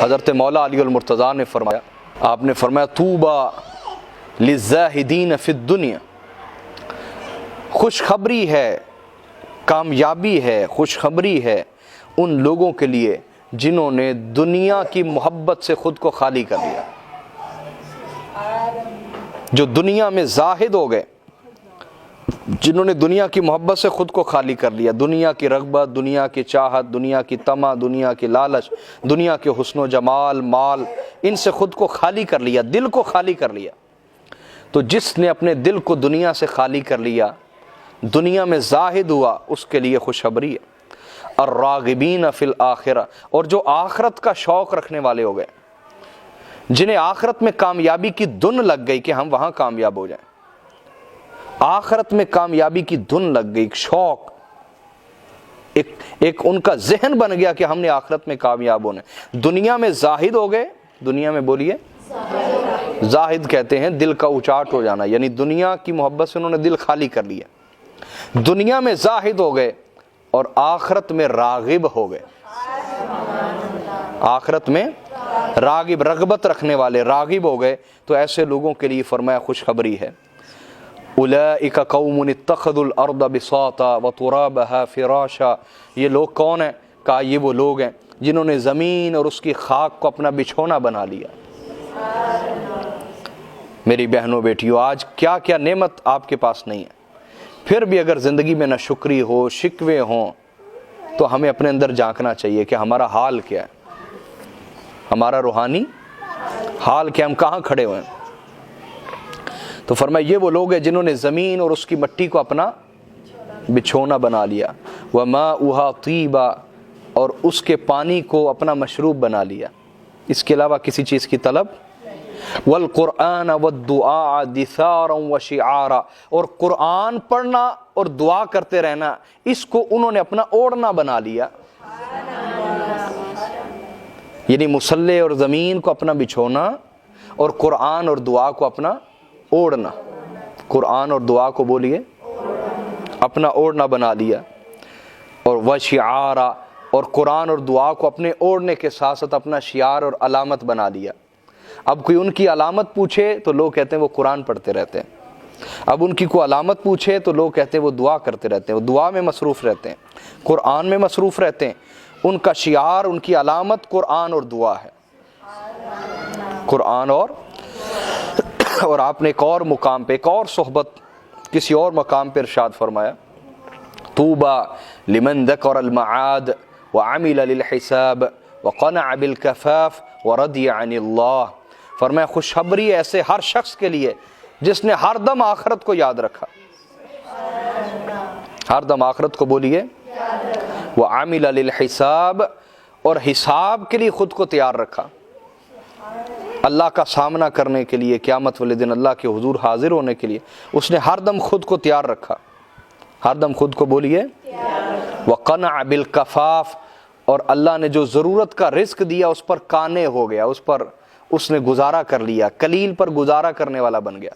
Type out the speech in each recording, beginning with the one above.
حضرت مولا علی المرتضیٰ نے فرمایا، آپ نے فرمایا طوبی للزاہدین فی الدنیا، خوشخبری ہے، کامیابی ہے، خوشخبری ہے ان لوگوں کے لیے جنہوں نے دنیا کی محبت سے خود کو خالی کر لیا، جو دنیا میں زاہد ہو گئے، جنہوں نے دنیا کی محبت سے خود کو خالی کر لیا، دنیا کی رغبت، دنیا کی چاہت، دنیا کی طمع، دنیا کی لالچ، دنیا کے حسن و جمال، مال، ان سے خود کو خالی کر لیا، دل کو خالی کر لیا۔ تو جس نے اپنے دل کو دنیا سے خالی کر لیا، دنیا میں زاہد ہوا، اس کے لیے خوشخبری ہے۔ الراغبین فی الآخرہ، اور جو آخرت کا شوق رکھنے والے ہو گئے، جنہیں آخرت میں کامیابی کی دھن لگ گئی کہ ہم وہاں کامیاب ہو جائیں، آخرت میں کامیابی کی دھن لگ گئی، شوق، ایک ان کا ذہن بن گیا کہ ہم نے آخرت میں کامیاب ہونا ہے۔ دنیا میں زاہد ہو گئے، دنیا میں بولیے زاہد کہتے ہیں دل کا اچاٹ ہو جانا، یعنی دنیا کی محبت سے انہوں نے دل خالی کر لیا، دنیا میں زاہد ہو گئے اور آخرت میں راغب ہو گئے، آخرت میں راغب، رغبت رکھنے والے راغب ہو گئے۔ تو ایسے لوگوں کے لیے فرمایا خوشخبری ہے، اولئک قوم اتخذوا الارض بساطا وترابها فراشا، یہ لوگ کون ہیں؟ کہا یہ وہ لوگ ہیں جنہوں نے زمین اور اس کی خاک کو اپنا بچھونا بنا لیا۔ میری بہنوں بیٹیوں، آج کیا کیا نعمت آپ کے پاس نہیں ہے، پھر بھی اگر زندگی میں ناشکری ہو، شکوے ہوں، تو ہمیں اپنے اندر جھانکنا چاہیے کہ ہمارا حال کیا ہے، ہمارا روحانی حال کیا، ہم کہاں کھڑے ہوئے ہیں۔ تو فرمایا یہ وہ لوگ ہیں جنہوں نے زمین اور اس کی مٹی کو اپنا بچھونا بنا لیا، وَمَاؤُهَا طِيبًا، اور اس کے پانی کو اپنا مشروب بنا لیا، اس کے علاوہ کسی چیز کی طلب، وَالْقُرْآنَ وَالدُّعَاءَ دِثَارًا وَشِعَارًا، اور قرآن پڑھنا اور دعا کرتے رہنا، اس کو انہوں نے اپنا اوڑھنا بنا لیا، یعنی مصلی اور زمین کو اپنا بچھونا اور قرآن اور دعا کو اپنا اوڑھنا، قرآن اور دعا کو بولیے اپنا اوڑھنا بنا لیا، اور وشعارا، اور قرآن اور دعا کو اپنے اوڑھنے کے ساتھ ساتھ اپنا شعار اور علامت بنا لیا۔ اب کوئی ان کی علامت پوچھے تو لوگ کہتے ہیں وہ قرآن پڑھتے رہتے ہیں، اب ان کی کوئی علامت پوچھے تو لوگ کہتے ہیں وہ دعا کرتے رہتے ہیں، وہ دعا میں مصروف رہتے ہیں، قرآن میں مصروف رہتے ہیں، ان کا شعار، ان کی علامت قرآن اور دعا ہے، قرآن اور آپ نے ایک اور مقام پہ، ایک اور صحبت کسی اور مقام پہ ارشاد فرمایا، طوبى لمن ذكر المعاد وعمل للحساب وقنع بالكفاف ورضي عن اللہ، فرمایا خوشخبری ایسے ہر شخص کے لیے جس نے ہر دم آخرت کو یاد رکھا، ہر دم آخرت کو بولیے، وعمل للحساب، اور حساب کے لیے خود کو تیار رکھا، اللہ کا سامنا کرنے کے لیے، قیامت والے دن اللہ کے حضور حاضر ہونے کے لیے اس نے ہر دم خود کو تیار رکھا، ہر دم خود کو بولیے، وَقَنَعَ بِالْكَفَافِ، اور اللہ نے جو ضرورت کا رزق دیا اس پر قانع ہو گیا، اس نے گزارا کر لیا، قلیل پر گزارا کرنے والا بن گیا۔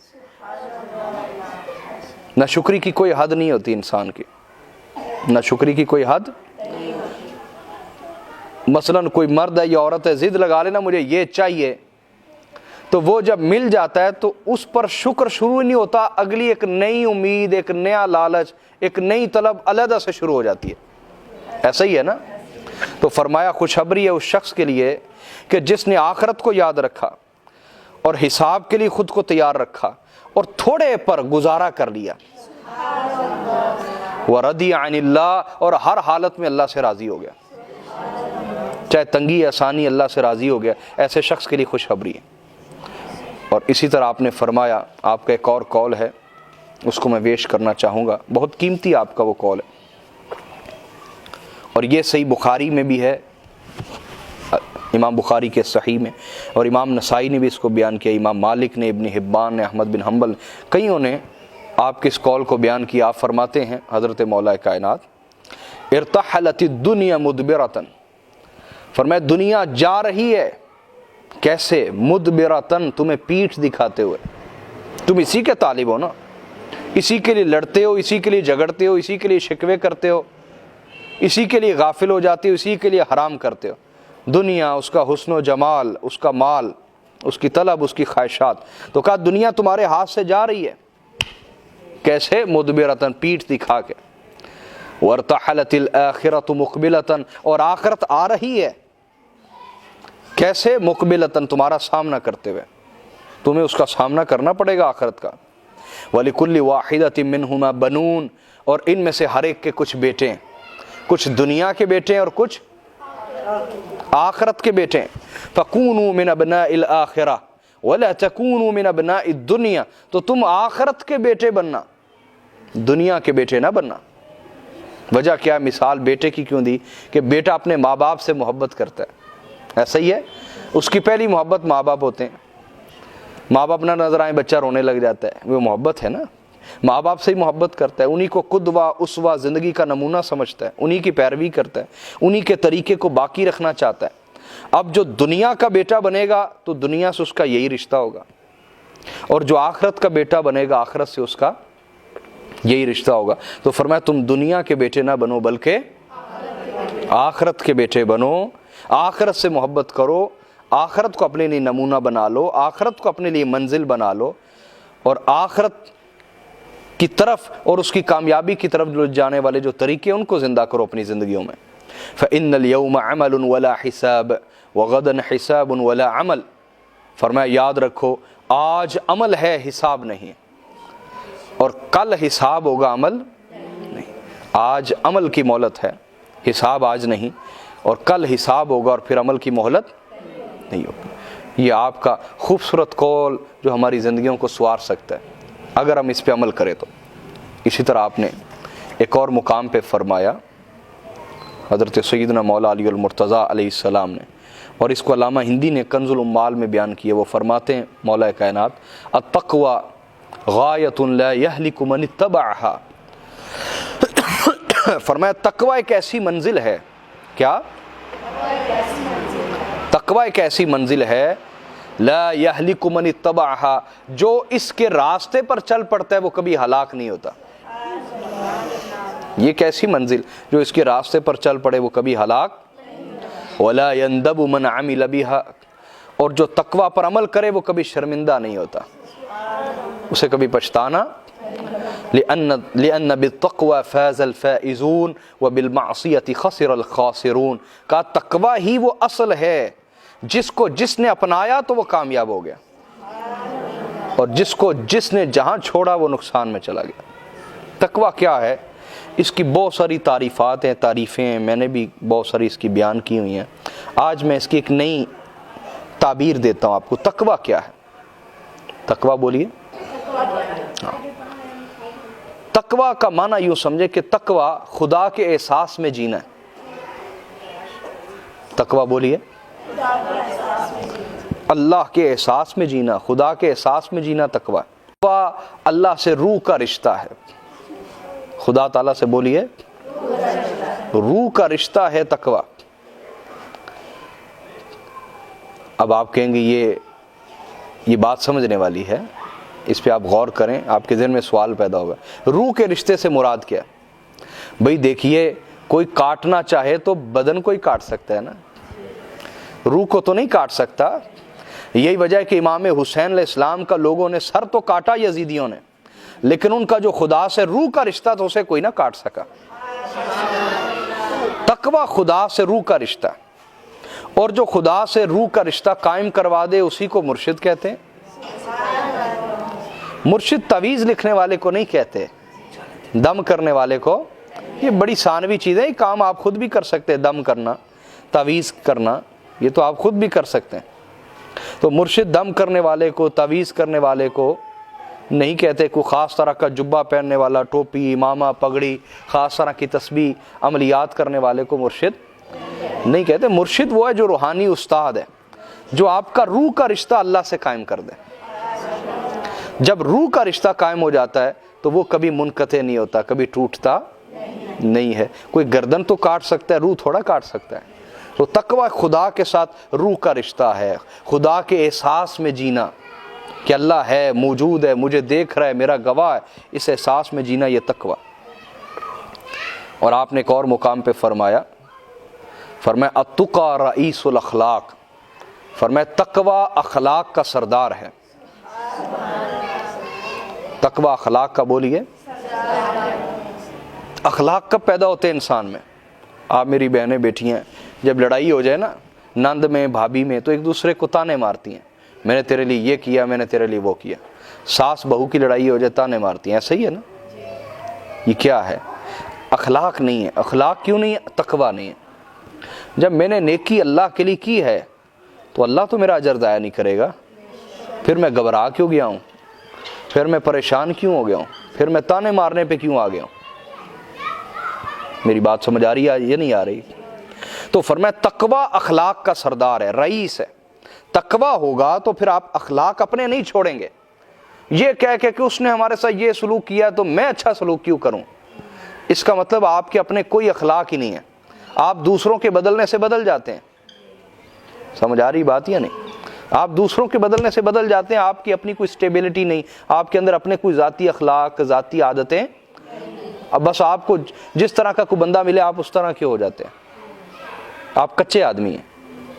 نہ شکری کی کوئی حد نہیں ہوتی انسان کی، نہ شکری کی کوئی حد، مثلا کوئی مرد ہے یا عورت ہے، ضد لگا لینا مجھے یہ چاہیے، تو وہ جب مل جاتا ہے تو اس پر شکر شروع نہیں ہوتا، اگلی ایک نئی امید، ایک نیا لالچ، ایک نئی طلب علیحدہ سے شروع ہو جاتی ہے، ایسا ہی ہے نا۔ تو فرمایا خوشخبری ہے اس شخص کے لیے کہ جس نے آخرت کو یاد رکھا اور حساب کے لیے خود کو تیار رکھا اور تھوڑے پر گزارا کر لیا، وَرَضِيَ عَنِ اللَّهِ، اور ہر حالت میں اللہ سے راضی ہو گیا، چاہے تنگی آسانی اللہ سے راضی ہو گیا، ایسے شخص کے لیے خوشخبری ہے۔ اور اسی طرح آپ نے فرمایا، آپ کا ایک اور قول ہے، اس کو میں پیش کرنا چاہوں گا، بہت قیمتی آپ کا وہ قول ہے، اور یہ صحیح بخاری میں بھی ہے، امام بخاری کے صحیح میں، اور امام نسائی نے بھی اس کو بیان کیا، امام مالک نے، ابن حبان نے، احمد بن حنبل، کئیوں نے آپ کے اس قول کو بیان کیا۔ آپ فرماتے ہیں حضرت مولا کائنات، ارتحلت الدنیا مدبرتن، فرمایا دنیا جا رہی ہے، کیسے؟ مدبرتن، تمہیں پیٹھ دکھاتے ہوئے، تم اسی کے طالب ہو نا، اسی کے لیے لڑتے ہو، اسی کے لیے جھگڑتے ہو، اسی کے لیے شکوے کرتے ہو، اسی کے لیے غافل ہو جاتے ہو، اسی کے لیے حرام کرتے ہو، دنیا، اس کا حسن و جمال، اس کا مال، اس کی طلب، اس کی خواہشات. تو کہا دنیا تمہارے ہاتھ سے جا رہی ہے. کیسے؟ مدبرتن، پیٹھ دکھا کے. وارتحلت الآخرۃ مقبلتن، اور آخرت آ رہی ہے. کیسے؟ مقبلتن، تمہارا سامنا کرتے ہوئے. تمہیں اس کا سامنا کرنا پڑے گا آخرت کا. وَلِكُلِّ وَاحِدَةٍ مِّنْهُمَا بَنُونَ، اور ان میں سے ہر ایک کے کچھ بیٹے ہیں، کچھ دنیا کے بیٹے ہیں اور کچھ آخرت کے بیٹے ہیں. فَكُونُوا مِنْ أَبْنَاءِ الْآخِرَةِ وَلَا تَكُونُوا مِنْ أَبْنَاءِ الدُّنْيَا، تو تم آخرت کے بیٹے بننا، دنیا کے بیٹے نہ بننا. وجہ کیا؟ مثال بیٹے کی کیوں دی؟ کہ بیٹا اپنے ماں باپ سے محبت کرتا ہے، ایسا ہی ہے. اس کی پہلی محبت ماں باپ ہوتے ہیں. ماں باپ نہ نظر آئیں بچہ رونے لگ جاتا ہے، وہ محبت ہے نا. ماں باپ سے ہی محبت کرتا ہے، انہی کو قدوہ اسوہ زندگی کا نمونہ سمجھتا ہے، انہی کی پیروی کرتا ہے، انہی کے طریقے کو باقی رکھنا چاہتا ہے. اب جو دنیا کا بیٹا بنے گا تو دنیا سے اس کا یہی رشتہ ہوگا، اور جو آخرت کا بیٹا بنے گا آخرت سے اس کا یہی رشتہ ہوگا. تو فرمایا تم دنیا کے بیٹے نہ بنو بلکہ آخرت کے بیٹے بنو. آخرت سے محبت کرو، آخرت کو اپنے لیے نمونہ بنا لو، آخرت کو اپنے لیے منزل بنا لو، اور آخرت کی طرف اور اس کی کامیابی کی طرف جانے والے جو طریقے ان کو زندہ کرو اپنی زندگیوں میں. فَإِنَّ الْيَوْمَ عَمَلٌ وَلَا حِسَابٌ وَغَدًا حِسَابٌ وَلَا عَمَلٌ. فرمایا یاد رکھو آج عمل ہے، حساب نہیں، اور کل حساب ہوگا، عمل نہیں. آج عمل کی مہلت ہے، حساب آج نہیں، اور کل حساب ہوگا اور پھر عمل کی مہلت نہیں ہوگی. یہ آپ کا خوبصورت قول جو ہماری زندگیوں کو سنوار سکتا ہے اگر ہم اس پہ عمل کریں تو. اسی طرح آپ نے ایک اور مقام پہ فرمایا حضرت سیدنا مولا علی المرتضیٰ علیہ السلام نے، اور اس کو علامہ ہندی نے کنز الاموال میں بیان کیا. وہ فرماتے ہیں مولا کائنات التقوی غایۃ لا یہلک من اتبعہا. فرمایا تقوی ایک ایسی منزل ہے. کیا؟ تقوی ایک ایسی منزل ہے لا یہلک من اتبعہا، جو اس کے راستے پر چل پڑتا ہے وہ کبھی ہلاک نہیں ہوتا. یہ کیسی منزل؟ جو اس کے راستے پر چل پڑے وہ کبھی ہلاک. ولا یندب من عمل بہا، اور جو تقوی پر عمل کرے وہ کبھی شرمندہ نہیں ہوتا، اسے کبھی پچھتانا. لأن بالتقوى فاز الفائزون وبالمعصیة خسر الخاسرون. کہا تقوی ہی وہ اصل ہے جس نے اپنایا تو وہ کامیاب ہو گیا، اور جس نے جہاں چھوڑا وہ نقصان میں چلا گیا. تقوی کیا ہے؟ اس کی بہت ساری تعریفات ہیں، تعریفیں ہیں، میں نے بھی بہت ساری اس کی بیان کی ہوئی ہیں. آج میں اس کی ایک نئی تعبیر دیتا ہوں آپ کو. تقوی کیا ہے؟ تقوی بولیے. تقوی کا معنی یوں سمجھے کہ تقوی خدا کے احساس میں جینا ہے. تقوی بولیے. اللہ کے احساس میں جینا، خدا کے احساس میں جینا تقوی. تقوی اللہ سے روح کا رشتہ ہے. خدا تعالیٰ سے بولیے، روح کا رشتہ ہے تقوی. اب آپ کہیں گے یہ بات سمجھنے والی ہے، اس پہ آپ غور کریں، آپ کے ذہن میں سوال پیدا ہوگا روح کے رشتے سے مراد کیا؟ بھئی دیکھیے، کوئی کاٹنا چاہے تو بدن کو ہی کاٹ سکتا ہے نا، روح کو تو نہیں کاٹ سکتا. یہی وجہ ہے کہ امام حسین علیہ السلام کا لوگوں نے سر تو کاٹا یزیدیوں نے، لیکن ان کا جو خدا سے روح کا رشتہ تھا اسے کوئی نہ کاٹ سکا. تقوی خدا سے روح کا رشتہ، اور جو خدا سے روح کا رشتہ قائم کروا دے اسی کو مرشد کہتے ہیں. مرشد تعویذ لکھنے والے کو نہیں کہتے، دم کرنے والے کو. یہ بڑی ثانوی چیز ہے، یہ کام آپ خود بھی کر سکتے ہیں. دم کرنا، تعویذ کرنا، یہ تو آپ خود بھی کر سکتے ہیں. تو مرشد دم کرنے والے کو، تعویذ کرنے والے کو نہیں کہتے. کوئی خاص طرح کا جبہ پہننے والا، ٹوپی، امامہ، پگڑی، خاص طرح کی تسبیح، عملیات کرنے والے کو مرشد نہیں کہتے. مرشد وہ ہے جو روحانی استاد ہے، جو آپ کا روح کا رشتہ اللہ سے قائم کر دے. جب روح کا رشتہ قائم ہو جاتا ہے تو وہ کبھی منقطع نہیں ہوتا، کبھی ٹوٹتا نہیں ہے. کوئی گردن تو کاٹ سکتا ہے، روح تھوڑا کاٹ سکتا ہے. تو تقوی خدا کے ساتھ روح کا رشتہ ہے، خدا کے احساس میں جینا کہ اللہ ہے، موجود ہے، مجھے دیکھ رہا ہے، میرا گواہ ہے، اس احساس میں جینا، یہ تقوی. اور آپ نے ایک اور مقام پہ فرمایا فرمایا التقی رئیس الاخلاق، فرمایا تقوی اخلاق کا سردار ہے۔ تقوی اخلاق کا بولیے، اخلاق کب پیدا ہوتے ہیں انسان میں؟ آپ میری بہنیں بیٹھی ہیں، جب لڑائی ہو جائے نا نند میں بھابھی میں، تو ایک دوسرے کو تانے مارتی ہیں، میں نے تیرے لیے یہ کیا، میں نے تیرے لیے وہ کیا۔ ساس بہو کی لڑائی ہو جائے تانے مارتی ہیں، ایسا ہی ہے نا؟ یہ کیا ہے؟ اخلاق نہیں ہے۔ اخلاق کیوں نہیں ہے؟ تقوی نہیں ہے۔ جب میں نے نیکی اللہ کے لیے کی ہے تو اللہ تو میرا اجر ضائع نہیں کرے گا، پھر میں گھبرا کیوں گیا ہوں؟ پھر میں پریشان کیوں ہو گیا ہوں؟ پھر میں تانے مارنے پہ کیوں آ گیا ہوں؟ میری بات سمجھ آ رہی ہے یہ نہیں آ رہی؟ تو فرمایا تقوی اخلاق کا سردار ہے، رئیس ہے۔ تقوی ہوگا تو پھر آپ اخلاق اپنے نہیں چھوڑیں گے، یہ کہہ کہ اس نے ہمارے ساتھ یہ سلوک کیا تو میں اچھا سلوک کیوں کروں۔ اس کا مطلب آپ کے اپنے کوئی اخلاق ہی نہیں ہے، آپ دوسروں کے بدلنے سے بدل جاتے ہیں۔ سمجھ آ رہی بات یا نہیں؟ آپ دوسروں کے بدلنے سے بدل جاتے ہیں، آپ کی اپنی کوئی سٹیبلٹی نہیں، آپ کے اندر اپنے کوئی ذاتی اخلاق، ذاتی عادتیں، اب بس آپ کو جس طرح کا کوئی بندہ ملے آپ اس طرح کے ہو جاتے ہیں۔ آپ کچے آدمی ہیں،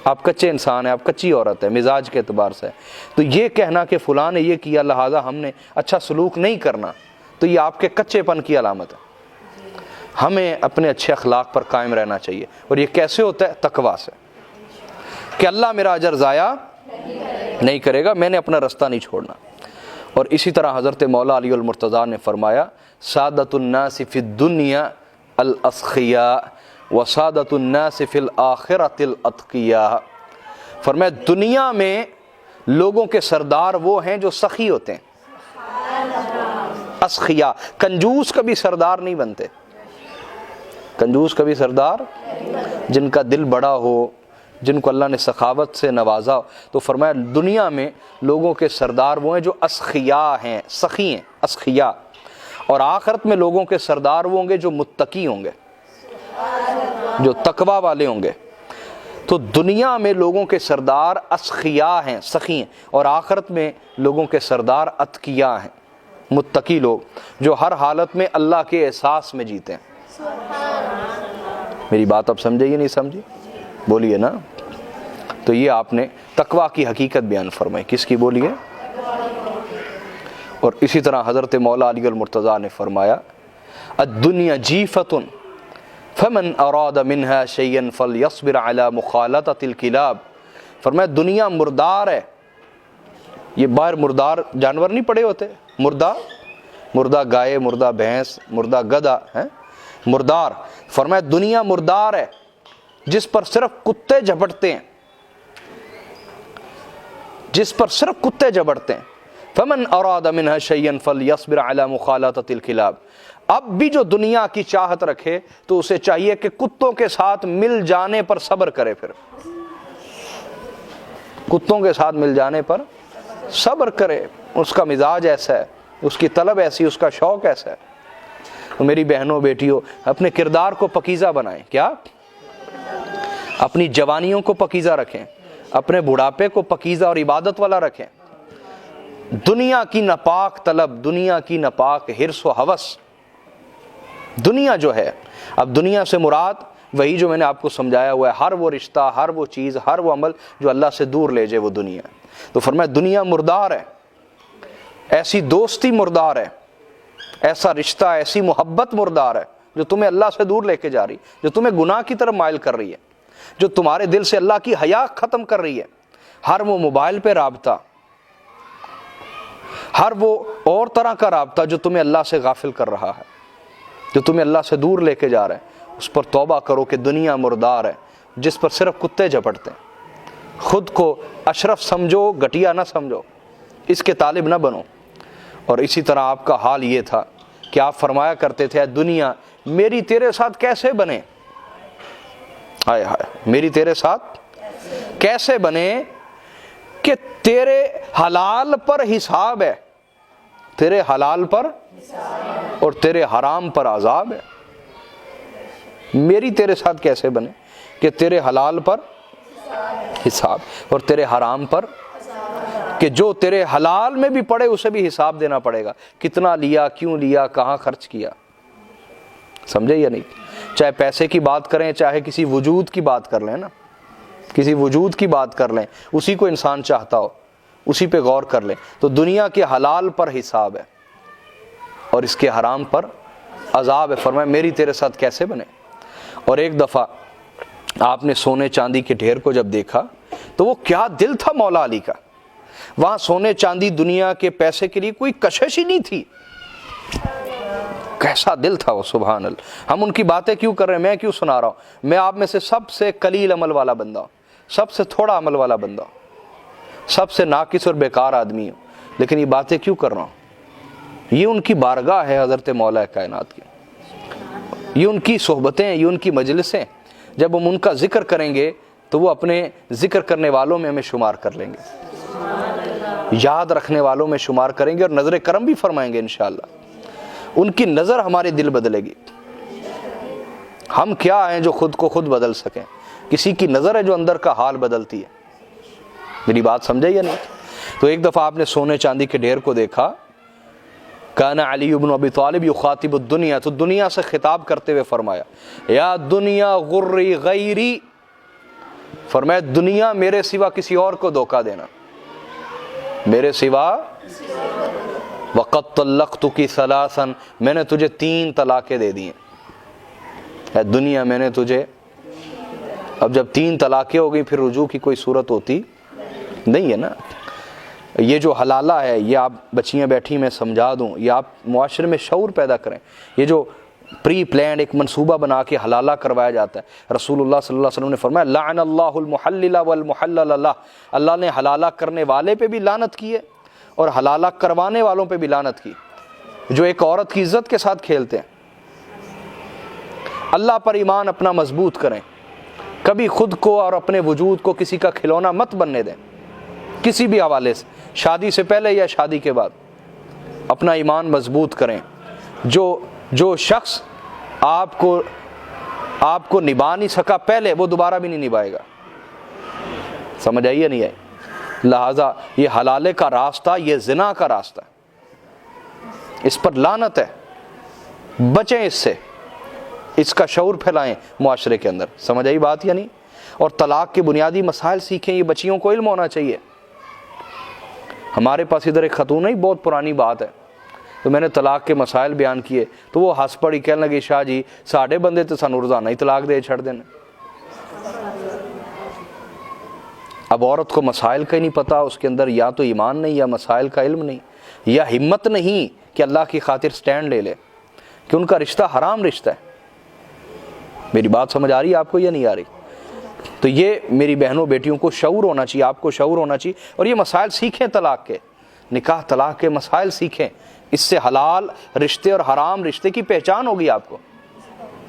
آپ کچے انسان ہیں، آپ کچی عورت ہے مزاج کے اعتبار سے۔ تو یہ کہنا کہ فلاں نے یہ کیا لہذا ہم نے اچھا سلوک نہیں کرنا، تو یہ آپ کے کچے پن کی علامت ہے۔ ہمیں اپنے اچھے اخلاق پر قائم رہنا چاہیے، اور یہ کیسے ہوتا ہے؟ تقویٰ سے، کہ اللہ میرا اجر ضائع نہیں کرے گا، میں نے اپنا رستہ نہیں چھوڑنا۔ اور اسی طرح حضرت مولا علی المرتضیٰ نے فرمایا سعادت الناس فی الدنیا الاسخیاء وسعادت الناس فی الآخرۃ الاتقیاء۔ فرمایا دنیا میں لوگوں کے سردار وہ ہیں جو سخی ہوتے ہیں، اسخیاء۔ کنجوس کبھی سردار نہیں بنتے، کنجوس کبھی سردار، جن کا دل بڑا ہو، جن کو اللہ نے سخاوت سے نوازا، تو فرمایا دنیا میں لوگوں کے سردار وہ ہیں جو اسخیاء ہیں، سخی ہیں، اسخیاء۔ اور آخرت میں لوگوں کے سردار وہ ہوں گے جو متقی ہوں گے، جو تقوی والے ہوں گے۔ تو دنیا میں لوگوں کے سردار اسخیاء ہیں، سخی ہیں، اور آخرت میں لوگوں کے سردار اتقیاء ہیں، متقی لوگ جو ہر حالت میں اللہ کے احساس میں جیتے ہیں۔ میری بات اب سمجھے یا نہیں سمجھی؟ بولیے نا۔ تو یہ آپ نے تقویٰ کی حقیقت بیان فرمائی، کس کی بولیے؟ اور اسی طرح حضرت مولا علی المرتضیٰ نے فرمایا الدنیا جیفۃ فمن اراد منها شیئا فلیصبر علی مخالطۃ الکلاب۔ فرمایا دنیا مردار ہے، یہ باہر مردار جانور نہیں پڑے ہوتے، مردہ گائے، مردہ بھینس، مردہ گدھا ہے، مردار۔ فرمایا دنیا مردار ہے جس پر صرف کتے جھپٹتے ہیں، جس پر صرف کتے جھپٹتے ہیں۔ فمن اراد منها شيئا فليصبر على مخالطة الكلاب۔ اب بھی جو دنیا کی چاہت رکھے تو اسے چاہیے کہ کتوں کے ساتھ مل جانے پر صبر کرے، پھر کتوں کے ساتھ مل جانے پر صبر کرے، اس کا مزاج ایسا ہے، اس کی طلب ایسی، اس کا شوق ایسا ہے۔ تو میری بہنوں بیٹیوں، اپنے کردار کو پکیزہ بنائیں، کیا؟ اپنی جوانیوں کو پکیزہ رکھیں، اپنے بڑھاپے کو پکیزہ اور عبادت والا رکھیں۔ دنیا کی ناپاک طلب، دنیا کی ناپاک حرص و ہوس، دنیا جو ہے، اب دنیا سے مراد وہی جو میں نے آپ کو سمجھایا ہوا ہے، ہر وہ رشتہ، ہر وہ چیز، ہر وہ عمل جو اللہ سے دور لے جائے، وہ دنیا۔ تو فرمایا دنیا مردار ہے، ایسی دوستی مردار ہے، ایسا رشتہ، ایسی محبت مردار ہے جو تمہیں اللہ سے دور لے کے جا رہی، جو تمہیں گناہ کی طرف مائل کر رہی ہے، جو تمہارے دل سے اللہ کی حیا ختم کر رہی ہے۔ ہر وہ موبائل پہ رابطہ، ہر وہ اور طرح کا رابطہ جو تمہیں اللہ سے غافل کر رہا ہے، جو تمہیں اللہ سے دور لے کے جا رہا ہے، اس پر توبہ کرو کہ دنیا مردار ہے جس پر صرف کتے جھپٹتے ہیں۔ خود کو اشرف سمجھو، گھٹیا نہ سمجھو، اس کے طالب نہ بنو۔ اور اسی طرح آپ کا حال یہ تھا کہ آپ فرمایا کرتے تھے دنیا میری تیرے ساتھ کیسے بنے، ہائے ہائے، میری تیرے ساتھ کیسے بنے کہ تیرے حلال پر حساب ہے، تیرے حلال پر اور تیرے حرام پر عذاب ہے۔ میری تیرے ساتھ کیسے بنے کہ تیرے حلال پر حساب اور تیرے حرام پر، کہ جو تیرے حلال میں بھی پڑے اسے بھی حساب دینا پڑے گا، کتنا لیا، کیوں لیا، کہاں خرچ کیا۔ سمجھے یا نہیں؟ چاہے پیسے کی بات کریں چاہے کسی وجود کی بات کر لیں نا، کسی وجود کی بات کر لیں، اسی کو انسان چاہتا ہو، اسی پہ غور کر لیں، تو دنیا کے حلال پر حساب ہے اور اس کے حرام پر عذاب ہے۔ فرمایا میری تیرے ساتھ کیسے بنے؟ اور ایک دفعہ آپ نے سونے چاندی کے ڈھیر کو جب دیکھا تو وہ کیا دل تھا مولا علی کا، وہاں سونے چاندی دنیا کے پیسے کے لیے کوئی کشش ہی نہیں تھی، کیسا دل تھا وہ، سبحان اللہ۔ ہم ان کی باتیں کیوں کر رہے ہیں، میں کیوں سنا رہا ہوں؟ میں آپ میں سے سب سے قلیل عمل والا بندہ ہوں، سب سے تھوڑا عمل والا بندہ ہوں، سب سے ناقص اور بیکار آدمی ہوں، لیکن یہ باتیں کیوں کر رہا ہوں؟ یہ ان کی بارگاہ ہے حضرت مولا کائنات کی، یہ ان کی صحبتیں، یہ ان کی مجلسیں، جب ہم ان کا ذکر کریں گے تو وہ اپنے ذکر کرنے والوں میں ہمیں شمار کر لیں گے، یاد رکھنے والوں میں شمار کریں گے اور نظر کرم بھی فرمائیں گے انشاءاللہ۔ ان کی نظر ہمارے دل بدلے گی۔ ہم کیا ہیں جو خود کو خود بدل سکیں؟ کسی کی نظر ہے جو اندر کا حال بدلتی ہے۔ میری بات سمجھے یا نہیں؟ تو ایک دفعہ آپ نے سونے چاندی کے ڈھیر کو دیکھا، کان علی بن ابی طالب یخاطب الدنیا، تو دنیا سے خطاب کرتے ہوئے فرمایا یا دنیا غری غیری، فرمایا دنیا میرے سوا کسی اور کو دھوکہ دینا، میرے سوا، وقد طلقتک ثلاثا، میں نے تجھے 3 طلاقیں دے دی ہیں، اے دنیا میں نے تجھے، اب جب 3 طلاقیں ہو گئی پھر رجوع کی کوئی صورت ہوتی نہیں ہے نا۔ یہ جو حلالہ ہے، یہ آپ بچیاں بیٹھی میں سمجھا دوں، یہ آپ معاشرے میں شعور پیدا کریں۔ یہ جو پری پلانڈ ایک منصوبہ بنا کے حلالہ کروایا جاتا ہے، رسول اللہ صلی اللہ علیہ وسلم نے فرمایا لعن اللہ المحلل والمحلل له، اللہ نے حلالہ کرنے والے پہ بھی لعنت کی ہے اور حلالہ کروانے والوں پہ بھی لعنت کی، جو ایک عورت کی عزت کے ساتھ کھیلتے ہیں۔ اللہ پر ایمان اپنا مضبوط کریں، کبھی خود کو اور اپنے وجود کو کسی کا کھلونا مت بننے دیں، کسی بھی حوالے سے، شادی سے پہلے یا شادی کے بعد اپنا ایمان مضبوط کریں۔ جو شخص آپ کو نبھا نہیں سکا پہلے، وہ دوبارہ بھی نہیں نبھائے گا، سمجھ آئی یا نہیں آئی؟ لہٰذا یہ حلالے کا راستہ، یہ زنا کا راستہ، اس پر لعنت ہے، بچیں اس سے، اس کا شعور پھیلائیں معاشرے کے اندر، سمجھ آئی بات یا نہیں؟ اور طلاق کے بنیادی مسائل سیکھیں، یہ بچیوں کو علم ہونا چاہیے۔ ہمارے پاس ادھر ایک خاتون ہے، بہت پرانی بات ہے، تو میں نے طلاق کے مسائل بیان کیے تو وہ ہنس پڑی، کہنے لگی شاہ جی ساڑھے بندے تو سانو روزانہ ہی طلاق دے چھڑ دینا۔ اب عورت کو مسائل کا ہی نہیں پتا، اس کے اندر یا تو ایمان نہیں، یا مسائل کا علم نہیں، یا ہمت نہیں کہ اللہ کی خاطر سٹینڈ لے لے، کہ ان کا رشتہ حرام رشتہ ہے۔ میری بات سمجھ آ رہی ہے آپ کو یا نہیں آ رہی؟ تو یہ میری بہنوں بیٹیوں کو شعور ہونا چاہیے، آپ کو شعور ہونا چاہیے، اور یہ مسائل سیکھیں، طلاق کے، نکاح طلاق کے مسائل سیکھیں، اس سے حلال رشتے اور حرام رشتے کی پہچان ہوگی آپ کو۔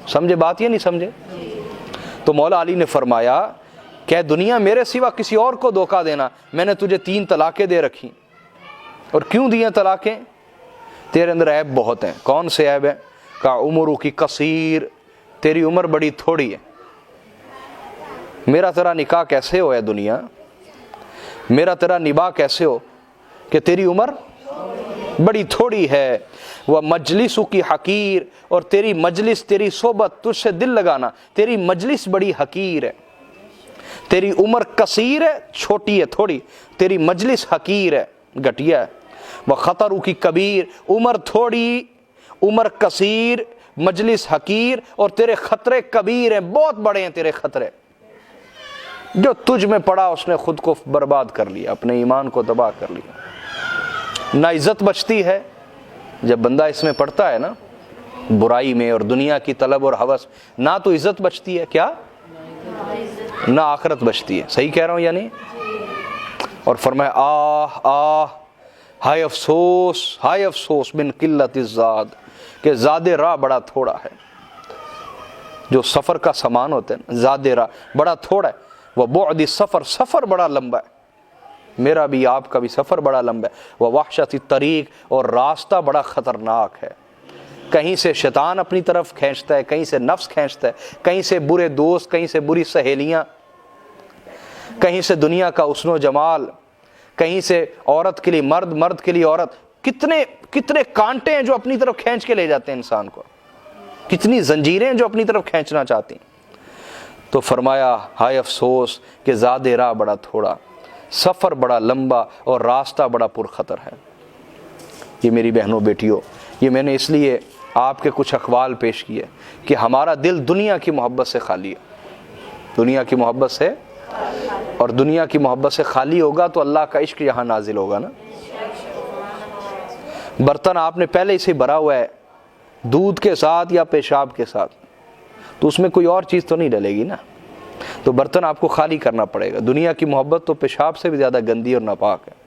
سمجھے بات یا نہیں سمجھے؟ تو مولا علی نے فرمایا کہ دنیا میرے سوا کسی اور کو دھوکہ دینا، میں نے تجھے 3 طلاقیں دے رکھی، اور کیوں دی ہیں طلاقیں؟ تیرے اندر عیب بہت ہیں۔ کون سے عیب ہیں؟ کہ عمرو کی قصیر، تیری عمر بڑی تھوڑی ہے۔ میرا تیرا نکاح کیسے ہو ہے دنیا، میرا تیرا نباہ کیسے ہو کہ تیری عمر بڑی تھوڑی ہے۔ وہ مجلسوں کی حقیر، اور تیری مجلس، تیری صحبت، تجھ سے دل لگانا، تیری مجلس بڑی حقیر ہے۔ تیری عمر قصیر ہے، چھوٹی ہے، تھوڑی، تیری مجلس حقیر ہے، گھٹیا ہے۔ وہ خطروں کی کبیر، عمر تھوڑی، عمر قصیر، مجلس حقیر، اور تیرے خطرے کبیر ہیں، بہت بڑے ہیں تیرے خطرے۔ جو تجھ میں پڑا اس نے خود کو برباد کر لیا، اپنے ایمان کو تباہ کر لیا۔ نہ عزت بچتی ہے جب بندہ اس میں پڑتا ہے نا، برائی میں اور دنیا کی طلب اور ہوس، نہ تو عزت بچتی ہے، کیا؟ نہ آخرت بچتی ہے۔ صحیح کہہ رہا ہوں یا نہیں؟ اور فرمایا آہ آہ، ہائے افسوس، ہائے افسوس من قلت الزاد، کہ زاد راہ بڑا تھوڑا ہے۔ جو سفر کا سامان ہوتا ہے نا، زاد راہ بڑا تھوڑا ہے۔ وہ بعد سفر، سفر بڑا لمبا ہے، میرا بھی آپ کا بھی سفر بڑا لمبا ہے۔ وہ وحشت الطریق، اور راستہ بڑا خطرناک ہے، کہیں سے شیطان اپنی طرف کھینچتا ہے، کہیں سے نفس کھینچتا ہے، کہیں سے برے دوست، کہیں سے بری سہیلیاں، کہیں سے دنیا کا حسن و جمال، کہیں سے عورت کے لیے مرد، مرد کے لیے عورت، کتنے کانٹے ہیں جو اپنی طرف کھینچ کے لے جاتے ہیں انسان کو۔ کتنی زنجیریں جو اپنی طرف کھینچنا چاہتی ہیں۔ تو فرمایا ہائے افسوس کہ زاد راہ بڑا تھوڑا، سفر بڑا لمبا اور راستہ بڑا پرخطر ہے۔ یہ میری بہنوں بیٹیوں، یہ میں نے اس لیے آپ کے کچھ اقوال پیش کیے کہ ہمارا دل دنیا کی محبت سے خالی ہے، دنیا کی محبت سے، اور دنیا کی محبت سے خالی ہوگا تو اللہ کا عشق یہاں نازل ہوگا نا۔ برتن آپ نے پہلے سے بھرا ہوا ہے دودھ کے ساتھ یا پیشاب کے ساتھ، تو اس میں کوئی اور چیز تو نہیں ڈلے گی نا، تو برتن آپ کو خالی کرنا پڑے گا۔ دنیا کی محبت تو پیشاب سے بھی زیادہ گندی اور ناپاک ہے۔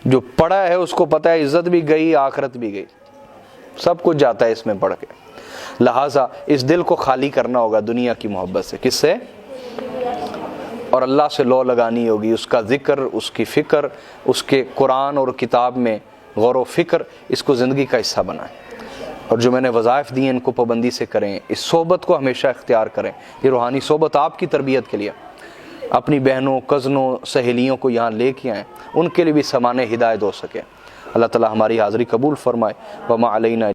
جو پڑھا ہے اس کو پتہ ہے عزت بھی گئی، آخرت بھی گئی، سب کچھ جاتا ہے اس میں پڑھ کے۔ لہٰذا اس دل کو خالی کرنا ہوگا دنیا کی محبت سے، کس سے؟ اور اللہ سے لو لگانی ہوگی، اس کا ذکر، اس کی فکر، اس کے قرآن اور کتاب میں غور و فکر، اس کو زندگی کا حصہ بنائیں۔ اور جو میں نے وظائف دی ہیں ان کو پابندی سے کریں، اس صحبت کو ہمیشہ اختیار کریں۔ یہ روحانی صحبت آپ کی تربیت کے لیے، اپنی بہنوں، کزنوں، سہیلیوں کو یہاں لے کے آئیں، ان کے لیے بھی سامان ہدایت ہو سکے۔ اللہ تعالی ہماری حاضری قبول فرمائے۔ وما علینا